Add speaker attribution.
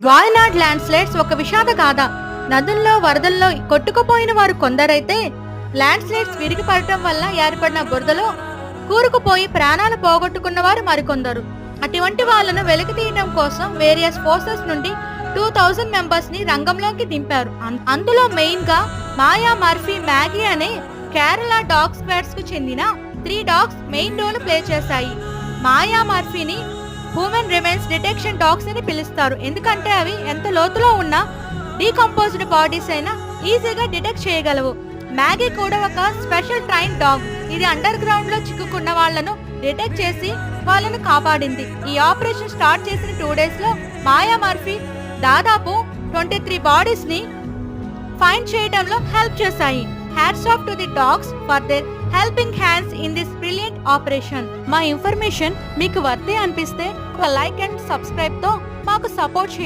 Speaker 1: Wayanad land slides ఒక విషాద గాథ. నదుల్లో వరదల్లో కొట్టుకుపోయిన వారు కొందరైతే ల్యాండ్ స్లైడ్స్ విరిగిపడటం వల్ల ఏర్పడిన బురదలో కూరుకుపోయి ప్రాణాలు పోగొట్టుకున్న వారు మరికొందరు. అటువంటి వాళ్లను వెలికి తీయడం కోసం వేరియస్ ఫోర్సెస్ నుండి 2000 మెంబర్స్ ని రంగంలోకి దింపారు. అందులో మెయిన్ గా మాయా మర్ఫీ, మ్యాగీ అనే కేరళ డాగ్ స్క్వాడ్స్ కు చెందిన 3 డాగ్స్ మెయిన్ రోల్ ప్లే చేశాయి. మాయా మర్ఫీని హ్యూమన్ రిమైన్స్ డిటెక్షన్ డాగ్స్ అని పిలుస్తారు, ఎందుకంటే అవి ఎంత లోతులో ఉన్నా డీకంపోజ్డ్ బాడీస్ అయినా ఈజీగా డిటెక్ట్ చేయగలవు. మ్యాగీ కూడా ఒక స్పెషల్ ట్రైన్ డాగ్. ఇది అండర్ గ్రౌండ్ లో చిక్కుకున్న వాళ్లను డిటెక్ట్ చేసి వాళ్ళను కాపాడింది. ఈ ఆపరేషన్ స్టార్ట్ చేసిన 2 days లో మాయా మర్ఫీ దాదాపు 23 బాడీస్ ని ఫైండ్ చేయడంలో హెల్ప్ చేశాయి. Hats off to the dogs for their helping hands in this brilliant operation. మా ఇన్ఫర్మేషన్ మీకు వర్తే అనిపిస్తే ఒక లైక్ అండ్ సబ్స్క్రైబ్ తో మాకు సపోర్ట్ చేయండి.